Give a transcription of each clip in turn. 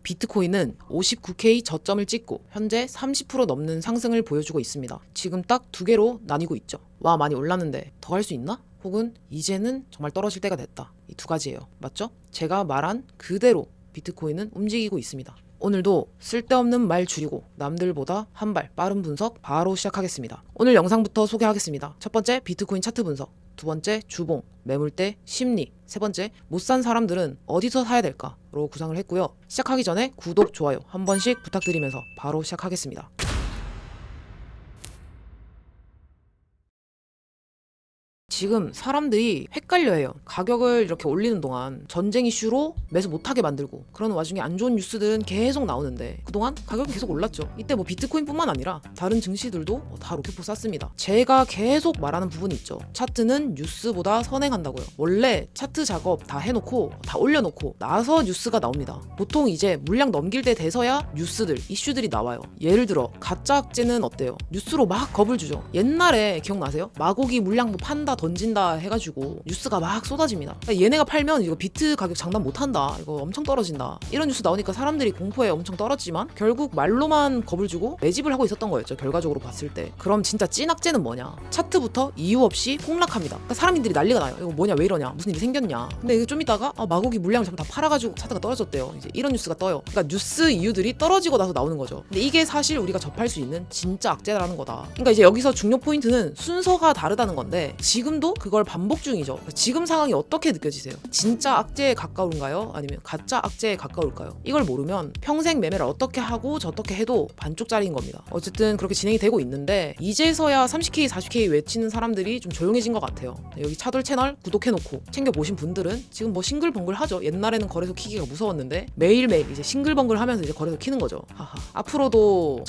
비트코인은 59K 저점을 찍고 현재 30% 넘는 상승을 보여주고 있습니다. 지금 딱 두 개로 나뉘고 있죠. 와, 많이 올랐는데 더 갈 수 있나? 혹은 이제는 정말 떨어질 때가 됐다. 이 두 가지예요. 맞죠? 제가 말한 그대로 비트코인은 움직이고 있습니다. 오늘도 쓸데없는 말 줄이고 남들보다 한 발 빠른 분석 바로 시작하겠습니다. 오늘 영상부터 소개하겠습니다. 첫 번째, 비트코인 차트 분석. 두 번째, 주봉, 매물대, 심리. 세 번째, 못 산 사람들은 어디서 사야 될까로 구상을 했고요. 시작하기 전에 구독, 좋아요 한 번씩 부탁드리면서 바로 시작하겠습니다. 지금 사람들이 헷갈려해요. 가격을 이렇게 올리는 동안 전쟁 이슈로 매수 못하게 만들고, 그런 와중에 안 좋은 뉴스들은 계속 나오는데 그동안 가격은 계속 올랐죠. 이때 뭐 비트코인뿐만 아니라 다른 증시들도 다 로켓포 쐈습니다. 제가 계속 말하는 부분이 있죠. 차트는 뉴스보다 선행한다고요. 원래 차트 작업 다 해놓고 다 올려놓고 나서 뉴스가 나옵니다. 보통 이제 물량 넘길 때 돼서야 뉴스들, 이슈들이 나와요. 예를 들어 가짜 악재는 어때요? 뉴스로 막 겁을 주죠. 옛날에 기억나세요? 마고기 물량 뭐 판다 던진다 해가지고 뉴스가 막 쏟아집니다. 그러니까 얘네가 팔면 이거 비트 가격 장담 못한다, 이거 엄청 떨어진다, 이런 뉴스 나오니까 사람들이 공포에 엄청 떨었지만 결국 말로만 겁을 주고 매집을 하고 있었던 거였죠. 결과적으로 봤을 때. 그럼 진짜 찐 악재는 뭐냐? 차트부터 이유 없이 폭락합니다. 그러니까 사람들이 난리가 나요. 이거 뭐냐, 왜 이러냐, 무슨 일이 생겼냐. 근데 이게 좀 있다가 마고기 물량을 전부 다 팔아가지고 차트가 떨어졌대요. 이제 이런 뉴스가 떠요. 그러니까 뉴스 이유들이 떨어지고 나서 나오는 거죠. 근데 이게 사실 우리가 접할 수 있는 진짜 악재라는 거다. 그러니까 이제 여기서 중요 포인트는 순서가 다르다는 건데, 지금도 그걸 반복 중이죠. 지금 상황이 어떻게 느껴지세요? 진짜 악재에 가까운가요? 아니면 가짜 악재에 가까울까요? 이걸 모르면 평생 매매를 어떻게 하고 저떻게 해도 반쪽짜리인 겁니다. 어쨌든 그렇게 진행이 되고 있는데, 이제서야 30K, 40K 외치는 사람들이 좀 조용해진 것 같아요. 여기 차돌 채널 구독해놓고 챙겨보신 분들은 지금 뭐 싱글벙글 하죠. 옛날에는 거래소 키기가 무서웠는데 매일매일 이제 싱글벙글 하면서 이제 거래소 키는 거죠. 하하. 앞으로도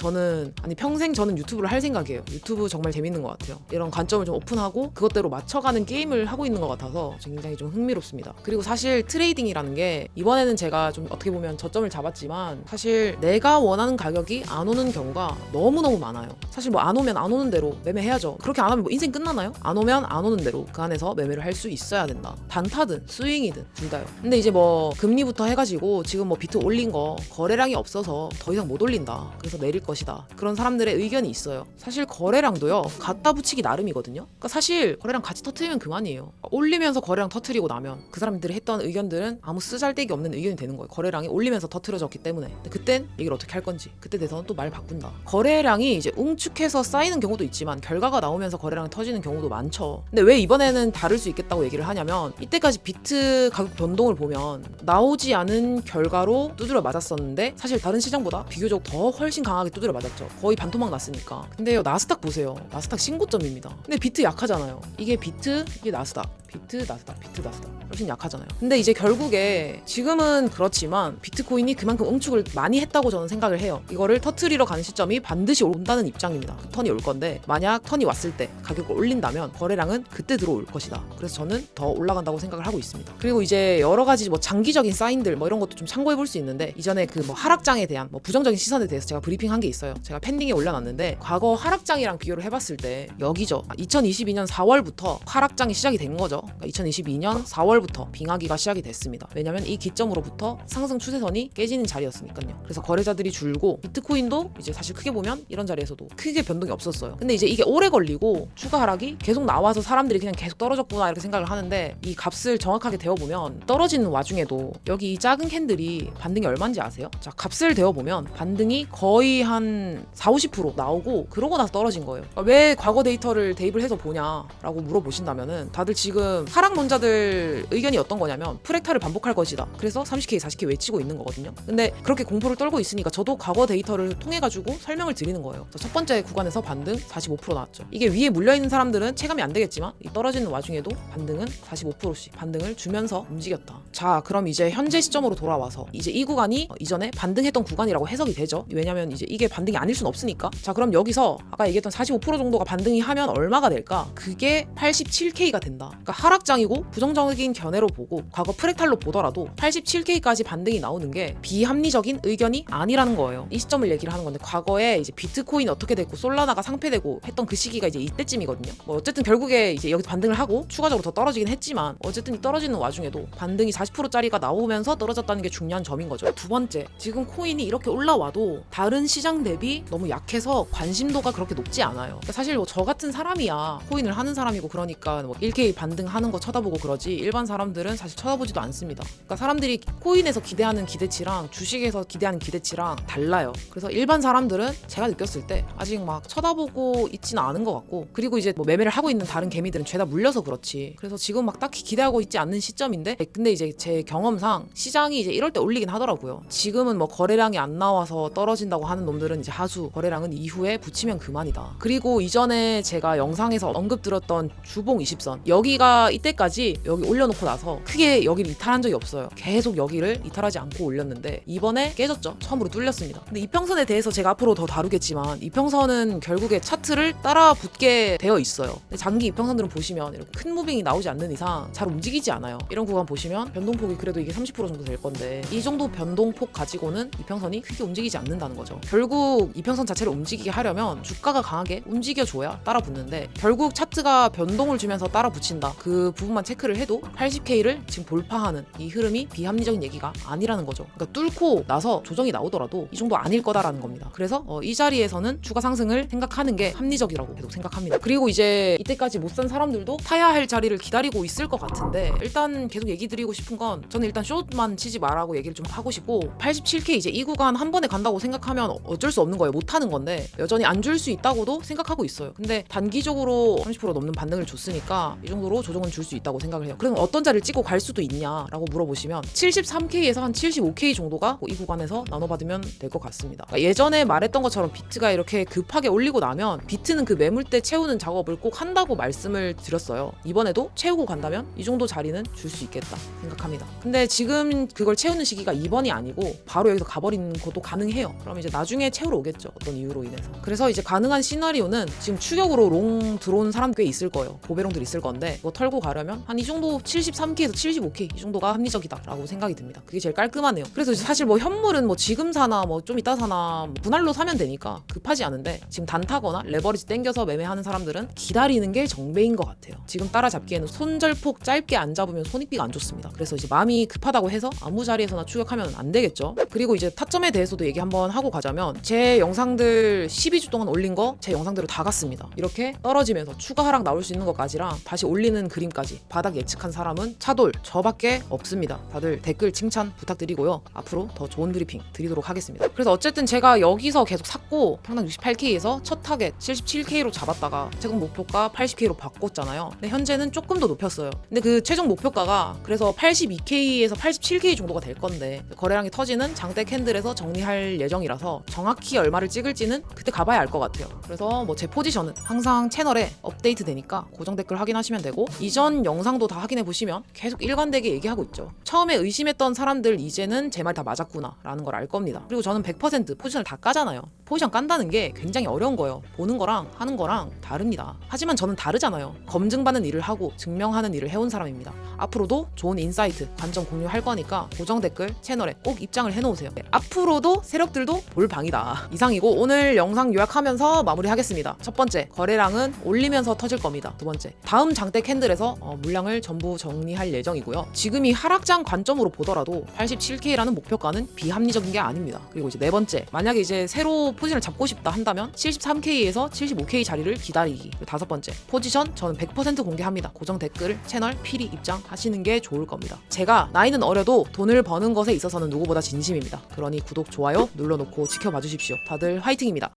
평생 저는 유튜브를 할 생각이에요. 유튜브 정말 재밌는 것 같아요. 이런 관점을 좀 오픈하고 그것대로 맞춰가는 게임을 하고 있는 것 같아서 굉장히 좀 흥미롭습니다. 그리고 사실 트레이딩이라는 게 이번에는 제가 좀 어떻게 보면 저점을 잡았지만, 사실 내가 원하는 가격이 안 오는 경우가 너무너무 많아요. 사실 뭐 안 오면 안 오는 대로 매매해야죠. 그렇게 안 하면 뭐 인생 끝나나요? 안 오면 안 오는 대로 그 안에서 매매를 할 수 있어야 된다. 단타든 스윙이든 둘 다요. 근데 이제 뭐 금리부터 해가지고 지금 뭐 비트 올린 거 거래량이 없어서 더 이상 못 올린다, 그래서 내릴 것이다, 그런 사람들의 의견이 있어요. 사실 거래량도요, 갖다 붙이기 나름이거든요. 그러니까 사실 거래량 같이 터트리면 그만이에요. 올리면서 거래량 터트리고 나면 그 사람들이 했던 의견들은 아무 쓰잘데기 없는 의견이 되는 거예요. 거래량이 올리면서 터트려졌기 때문에. 근데 그땐 얘기를 어떻게 할 건지, 그때 돼서는 또 말 바꾼다. 거래량이 이제 웅축해서 쌓이는 경우도 있지만 결과가 나오면서 거래량이 터지는 경우도 많죠. 근데 왜 이번에는 다를 수 있겠다고 얘기를 하냐면, 이때까지 비트 가격 변동을 보면 나오지 않은 결과로 두드려 맞았었는데, 사실 다른 시장보다 비교적 더 훨씬 강하게 두드려 맞았죠. 거의 반토막 났으니까. 근데요, 나스닥 보세요. 나스닥 신고점입니다. 근데 비트 약하잖아요. 이게 비트, 이게 나스닥. 비트, 나스닥, 비트, 나스닥. 훨씬 약하잖아요. 근데 이제 결국에 지금은 그렇지만 비트코인이 그만큼 응축을 많이 했다고 저는 생각을 해요. 이거를 터트리러 가는 시점이 반드시 온다는 입장입니다. 그 턴이 올 건데, 만약 턴이 왔을 때 가격을 올린다면 거래량은 그때 들어올 것이다. 그래서 저는 더 올라간다고 생각을 하고 있습니다. 그리고 이제 여러 가지 뭐 장기적인 사인들 뭐 이런 것도 좀 참고해 볼 수 있는데, 이전에 그 뭐 하락장에 대한 뭐 부정적인 시선에 대해서 제가 브리핑한 게 있어요. 제가 팬딩에 올려놨는데, 과거 하락장이랑 비교를 해봤을 때 여기죠. 2022년 4월부터 하락장이 시작이 된 거죠. 그러니까 2022년 4월부터 빙하기가 시작이 됐습니다. 왜냐면 이 기점으로부터 상승 추세선이 깨지는 자리였으니까요. 그래서 거래자들이 줄고, 비트코인도 이제 사실 크게 보면 이런 자리에서도 크게 변동이 없었어요. 근데 이제 이게 오래 걸리고 추가 하락이 계속 나와서 사람들이 그냥 계속 떨어졌구나 이렇게 생각을 하는데, 이 값을 정확하게 대어보면 떨어지는 와중에도 여기 이 작은 캔들이 반등이 얼마인지 아세요? 자, 값을 대어보면 반등이 거의 한 40-50% 나오고 그러고 나서 떨어진 거예요. 왜 과거 데이터를 대입을 해서 보냐라고 물어보신다면은, 다들 지금 하락론자들 의견이 어떤 거냐면 프랙탈을 반복할 것이다, 그래서 30K, 40K 외치고 있는 거거든요. 근데 그렇게 공포를 떨고 있으니까 저도 과거 데이터를 통해 가지고 설명을 드리는 거예요. 첫 번째 구간에서 반등 45% 나왔죠. 이게 위에 물려있는 사람들은 체감이 안 되겠지만, 이 떨어지는 와중에도 반등은 45%씩 반등을 주면서 움직였다. 자, 그럼 이제 현재 시점으로 돌아와서 이제 이 구간이 이전에 반등했던 구간이라고 해석이 되죠. 왜냐면 이제 이게 반등이 아닐 순 없으니까. 자, 그럼 여기서 아까 얘기했던 45% 정도가 반등이 하면 얼마가 될까? 그게 87K가 된다. 그러니까 하락장이고 부정적인 견해로 보고 과거 프랙탈로 보더라도 87K까지 반등이 나오는 게 비합리적인 의견이 아니라는 거예요. 이 시점을 얘기를 하는 건데, 과거에 이제 비트코인 어떻게 됐고 솔라나가 상폐되고 했던 그 시기가 이제 이때쯤이거든요. 뭐 어쨌든 결국에 이제 여기서 반등을 하고 추가적으로 더 떨어지긴 했지만, 어쨌든 이 떨어지는 와중에도 반등이 40%짜리가 나오면서 떨어졌다는 게 중요한 점인 거죠. 두 번째, 지금 코인이 이렇게 올라와도 다른 시장 대비 너무 약해서 관심도가 그렇게 높지 않아요. 그러니까 사실 뭐 저 같은 사람이야 코인을 하는 사람이고, 그러니까 뭐 1K 반등하는 거 쳐다보고 그러지, 일반 사람들은 사실 쳐다보지도 않습니다. 그러니까 사람들이 코인에서 기대하는 기대치랑 주식에서 기대하는 기대치랑 달라요. 그래서 일반 사람들은 제가 느꼈을 때 아직 막 쳐다보고 있지는 않은 것 같고, 그리고 이제 뭐 매매를 하고 있는 다른 개미들은 죄다 물려서 그렇지, 그래서 지금 막 딱히 기대하고 있지 않는 시점인데, 근데 이제 제 경험상 시장이 이제 이럴 때 올리긴 하더라고요. 지금은 뭐 거래량이 안 나와서 떨어진다고 하는 놈들은 이제 하수, 거래량은 이후에 붙이면 그만이다. 그리고 이전에 제가 영상에서 언급 들었던 주봉 20선, 여기가 이때까지 여기 올려놓고 나서 크게 여기를 이탈한 적이 없어요. 계속 여기를 이탈하지 않고 올렸는데 이번에 깨졌죠. 처음으로 뚫렸습니다. 근데 이평선에 대해서 제가 앞으로 더 다루겠지만, 이평선은 결국에 차트를 따라 붙게 되어 있어요. 근데 장기 이평선들은 보시면 이렇게 큰 무빙이 나오지 않는 이상 잘 움직이지 않아요. 이런 구간 보시면 변동폭이 그래도 이게 30% 정도 될 건데, 이 정도 변동폭 가지고는 이평선이 크게 움직이지 않는다는 거죠. 결국 이평선 자체를 움직이게 하려면 주가가 강하게 움직여줘야 따라 붙는데, 결국 차트가 변동을 주면서 따라 붙인다, 그 부분만 체크를 해도 80K를 지금 돌파하는 이 흐름이 비합리적인 얘기가 아니라는 거죠. 그러니까 뚫고 나서 조정이 나오더라도 이 정도 아닐 거다라는 겁니다. 그래서 이 자리에서는 추가 상승을 생각하는 게 합리적이라고 계속 생각합니다. 그리고 이제 이때까지 못 산 사람들도 타야 할 자리를 기다리고 있을 것 같은데, 일단 계속 얘기 드리고 싶은 건, 저는 일단 숏만 치지 말라고 얘기를 좀 하고 싶고, 87K 이제 이 구간 한 번에 간다고 생각하면 어쩔 수 없는 거예요. 못 하는 건데 여전히 안 줄 수 있다고도 생각하고 있어요. 근데 단기적으로 30% 넘는 반등을 줬으니까 이 정도로 조정은 줄 수 있다고 생각을 해요. 그럼 어떤 자리를 찍고 갈 수도 있냐라고 물어보시면, 73K에서 한 75K 정도가 이 구간에서 나눠받으면 될 것 같습니다. 그러니까 예전에 말했던 것처럼 비트가 이렇게 급하게 올리고 나면 비트는 그 매물대 채우는 작업을 꼭 한다고 말씀을 드렸어요. 이번에도 채우고 간다면 이 정도 자리는 줄 수 있겠다 생각합니다. 근데 지금 그걸 채우는 시기가 이번이 아니고 바로 여기서 가버리는 것도 가능해요. 그럼 이제 나중에 채우러 오겠죠, 어떤 이유로 인해서. 그래서 이제 가능한 시나리오는, 지금 추격으로 롱 들어온 사람 꽤 있을 거예요. 고배롱들 있을 건데, 이거 털고 가려면 한 이 정도 73K에서 75K 이 정도가 합리적이다라고 생각이 듭니다. 그게 제일 깔끔하네요. 그래서 사실 뭐 현물은 뭐 지금 사나 뭐 좀 이따 사나 뭐 분할로 사면 되니까 급하지 않은데, 지금 단타거나 레버리지 땡겨서 매매하는 사람들은 기다리는 게 정배인 것 같아요. 지금 따라잡기에는 손절폭 짧게 안 잡으면 손익비가 안 좋습니다. 그래서 이제 마음이 급하다고 해서 아무 자리에서나 추격하면 안 되겠죠. 그리고 이제 타점에 대해서도 얘기 한번 하고 가자면, 제 영상들 12주 동안 올린 거 제 영상대로 다 갔습니다. 이렇게 떨어지면서 추가 하락 나올 수 있는 것까지랑 다시 올리는 그림까지 바닥 예측한 사람은 차돌 저밖에 없습니다. 다들 댓글 칭찬 부탁드리고요. 앞으로 더 좋은 브리핑 드리도록 하겠습니다. 그래서 어쨌든 제가 여기서 계속 샀고 평당 68K에서 첫 타겟 77K로 잡았다가 최종 목표가 80K로 바꿨잖아요. 근데 현재는 조금 더 높였어요. 근데 그 최종 목표가가 그래서 82K에서 87K 정도가 될 건데, 거래량이 터지는 장대 캔들에서 정리할 예정이라서 정확히 얼마를 찍을지는 그때 가봐야 알 것 같아요. 그래서 뭐 제 포지션은 항상 채널에 업데이트 되니까 고정 댓글 확인하시면 되고, 이전 영상도 다 확인해 보시면 계속 일관되게 얘기하고 있죠. 처음에 의심했던 사람들 이제는 제 말 다 맞았구나 라는 걸 알 겁니다. 그리고 저는 100% 포지션을 다 까잖아요. 포지션 깐다는 게 굉장히 어려운 거예요. 보는 거랑 하는 거랑 다릅니다. 하지만 저는 다르잖아요. 검증받는 일을 하고 증명하는 일을 해온 사람입니다. 앞으로도 좋은 인사이트, 관점 공유할 거니까 고정 댓글 채널에 꼭 입장을 해놓으세요. 네, 앞으로도 세력들도 볼 방이다. 이상이고, 오늘 영상 요약하면서 마무리하겠습니다. 첫 번째, 거래량은 올리면서 터질 겁니다. 두 번째, 다음 장대 캔들에서 물량을 전부 정리할 예정이고요. 지금이 하락장 관점으로 보더라도 87K라는 목표가는 비합리적인 게 아닙니다. 그리고 이제 네 번째, 만약에 이제 새로 포지션을 잡고 싶다 한다면 73K에서 75K 자리를 기다리기. 그리고 다섯 번째, 포지션 저는 100% 공개합니다. 고정 댓글, 채널, 필히 입장하시는 게 좋을 겁니다. 제가 나이는 어려도 돈을 버는 것에 있어서는 누구보다 진심입니다. 그러니 구독, 좋아요 눌러놓고 지켜봐 주십시오. 다들 화이팅입니다.